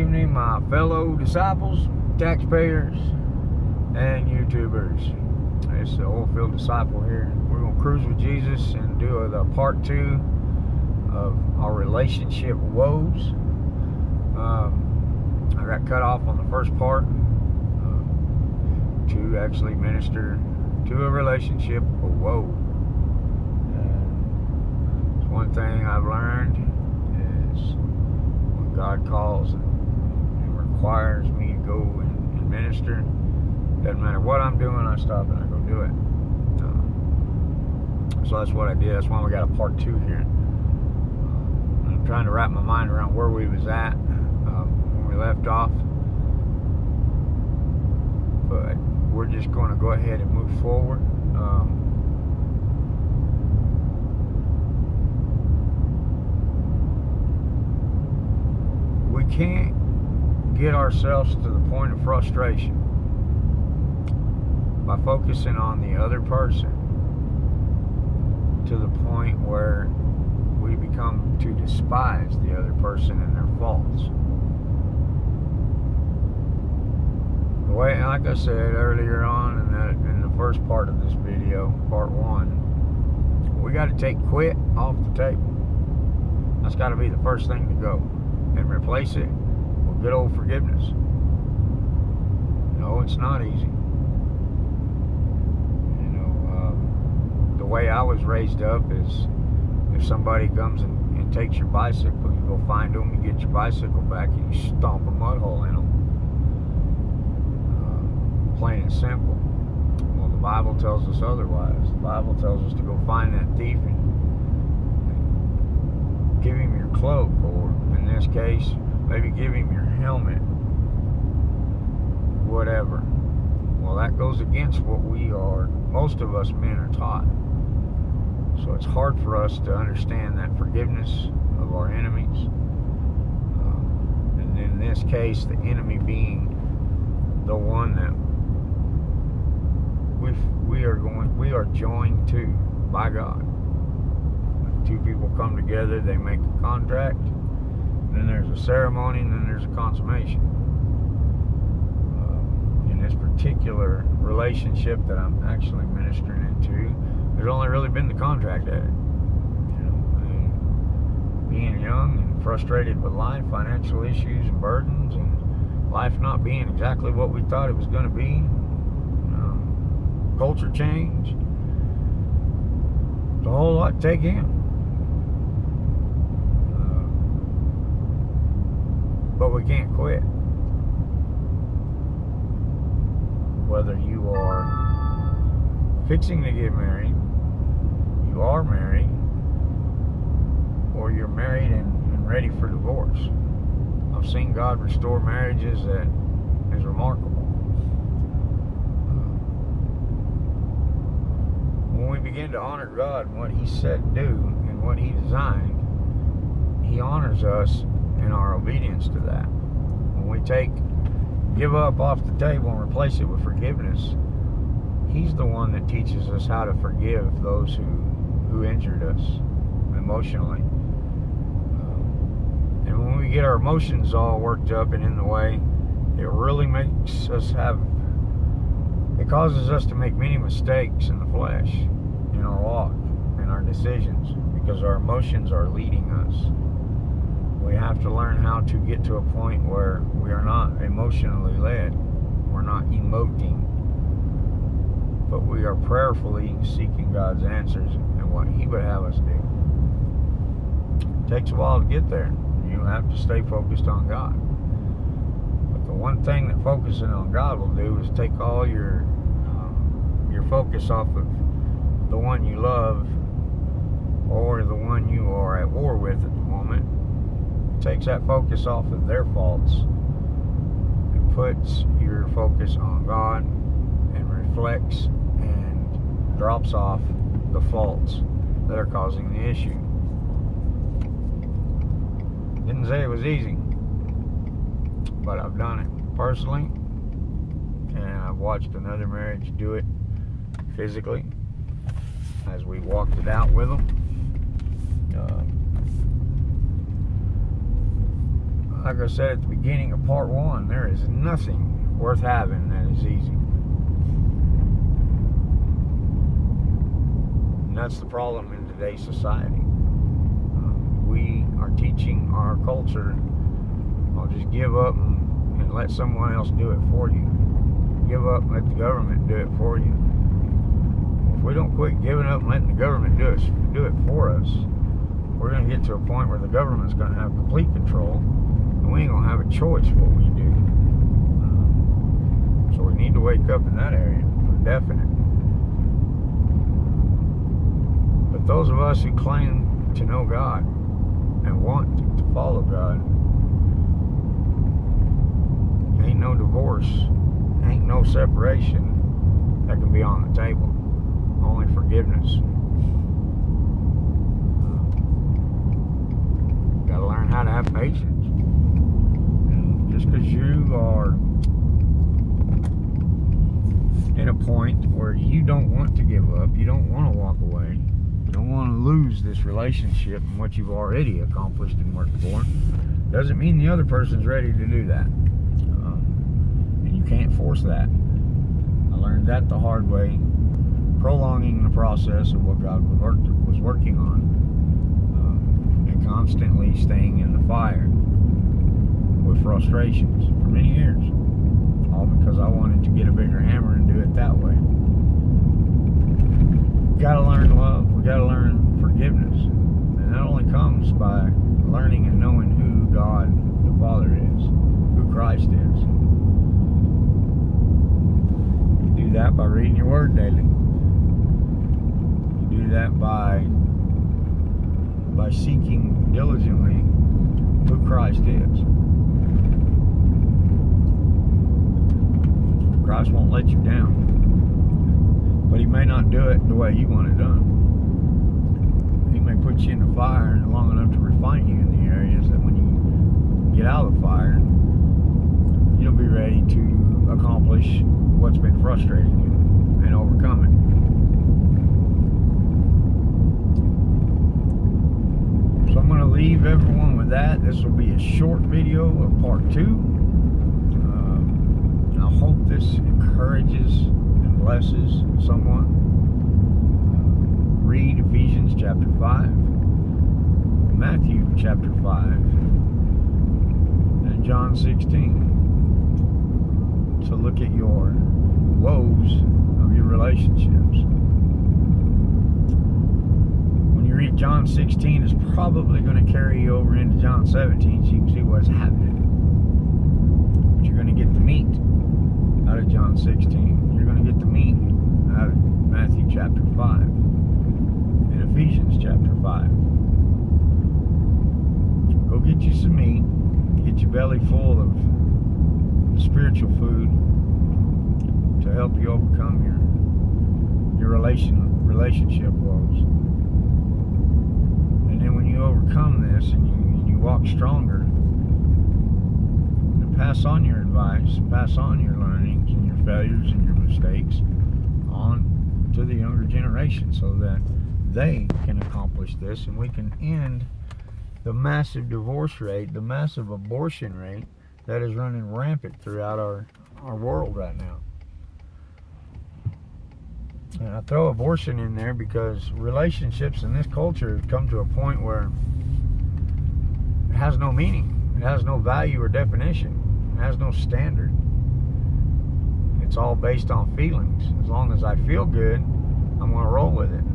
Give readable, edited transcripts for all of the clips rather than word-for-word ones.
evening, my fellow disciples, taxpayers, and YouTubers. It's the OilField disciple here. We're going to cruise with Jesus and do the part 2 of our relationship woes. I got cut off on the first part to actually minister to a relationship of woe. And it's one thing I've learned is when God calls and requires me to go and minister, doesn't matter what I'm doing, I stop and I go do it. So that's what I did. That's why we got a part 2 here. I'm trying to wrap my mind around where we was at when we left off, but we're just going to go ahead and move forward. We can't get ourselves to the point of frustration by focusing on the other person to the point where we become to despise the other person and their faults. The way, like I said earlier on in the first part of this video, part 1, we got to take quit off the table. That's got to be the first thing to go, and replace it with good old forgiveness. No, it's not easy. The way I was raised up is, if somebody comes and takes your bicycle, you go find them, you get your bicycle back, and you stomp a mud hole in them. Plain and simple. Well, the Bible tells us otherwise. The Bible tells us to go find that thief and give him your cloak, or in this case, maybe give him your helmet, whatever. Well, that goes against what most of us men are taught. So it's hard for us to understand that forgiveness of our enemies. And in this case, the enemy being the one that we are joined to by God. When two people come together, they make a contract, then there's a ceremony, and then there's a consummation. In this particular relationship that I'm actually ministering into, there's only really been the contract at it. And being young and frustrated with life, financial issues and burdens, and life not being exactly what we thought it was going to be, culture change, it's a whole lot to take in. But we can't quit. Whether you are fixing to get married, you are married, or you're married and ready for divorce. I've seen God restore marriages that is remarkable. When we begin to honor God and what He said do and what He designed, He honors us in our obedience to that. When we give up off the table and replace it with forgiveness, He's the one that teaches us how to forgive those who injured us emotionally. And when we get our emotions all worked up and in the way, it really makes us it causes us to make many mistakes in the flesh, in our walk, in our decisions, because our emotions are leading us. We have to learn how to get to a point where we are not emotionally led. We're not emoting, but we are prayerfully seeking God's answers and what He would have us do. It takes a while to get there. You have to stay focused on God. But the one thing that focusing on God will do is take all your focus off of the one you love or the one you are at war with at the moment. It takes that focus off of their faults and puts your focus on God, and reflects and drops off the faults that are causing the issue. Didn't say it was easy, but I've done it personally, and I've watched another marriage do it physically as we walked it out with them. like I said at the beginning of part 1, there is nothing worth having that is easy. And that's the problem in today's society. We are teaching our culture, I'll just give up and let someone else do it for you. Give up and let the government do it for you. If we don't quit giving up and letting the government do it for us, we're going to get to a point where the government's going to have complete control, and we ain't going to have a choice what we do. So we need to wake up in that area, for definite. But those of us who claim to know God and want to follow God, ain't no divorce, ain't no separation that can be on the table. Only forgiveness. Got to learn how to have patience. And just because you are in a point where you don't want to give up, you don't want to walk away, you don't want to lose this relationship and what you've already accomplished and worked for, doesn't mean the other person's ready to do that. And you can't force that. I learned that the hard way, prolonging the process of what God was working on, and constantly staying in the fire with frustrations for many years, all because I wanted to get a bigger hammer and do it that way. We gotta learn love, we gotta learn forgiveness, and that only comes by learning and knowing who God the Father is, who Christ is. You do that by reading your Word daily. You do that by seeking diligently who Christ is. Christ won't let you down, but He may not do it the way you want it done. He may put you in the fire long enough to refine you in the areas that when you get out of the fire, you'll be ready to accomplish what's been frustrating you and overcome it. So I'm going to leave everyone with that. This will be a short video of part 2. I hope this encourages and blesses someone. Read Ephesians chapter 5, Matthew chapter 5, and John 16 to look at your woes of your relationships. When you read John 16, it's probably going to carry you over into John 17 so you can see what's happening. But you're going to get the meat out of John 16. You're going to get the meat out of Matthew chapter 5 and Ephesians chapter 5. Go get you some meat. Get your belly full of spiritual food to help you overcome your relationship woes. And then when you overcome this and you walk stronger, pass on your advice, pass on your learnings and your failures and your mistakes on to the younger generation so that they can accomplish this and we can end the massive divorce rate, the massive abortion rate that is running rampant throughout our world right now. And I throw abortion in there because relationships in this culture have come to a point where it has no meaning. It has no value or definition. It has no standard. It's all based on feelings. As long as I feel good, I'm going to roll with it.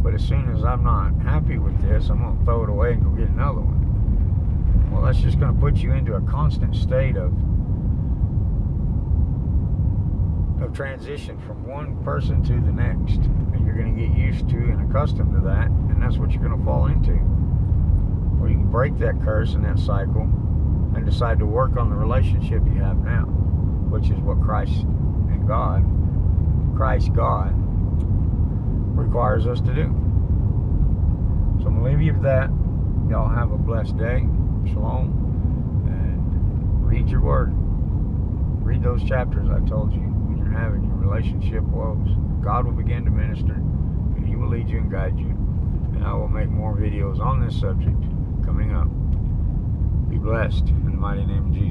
But as soon as I'm not happy with this, I'm going to throw it away and go get another one. Well, that's just going to put you into a constant state of transition from one person to the next. And you're going to get used to and accustomed to that. And that's what you're going to fall into. Or you can break that curse and that cycle and decide to work on the relationship you have now, which is what Christ God requires us to do. So I'm going to leave you with that. Y'all have a blessed day. Shalom. And read your Word. Read those chapters I told you when you're having your relationship woes. God will begin to minister, and He will lead you and guide you. And I will make more videos on this subject coming up. Be blessed. blessed in the mighty name of Jesus.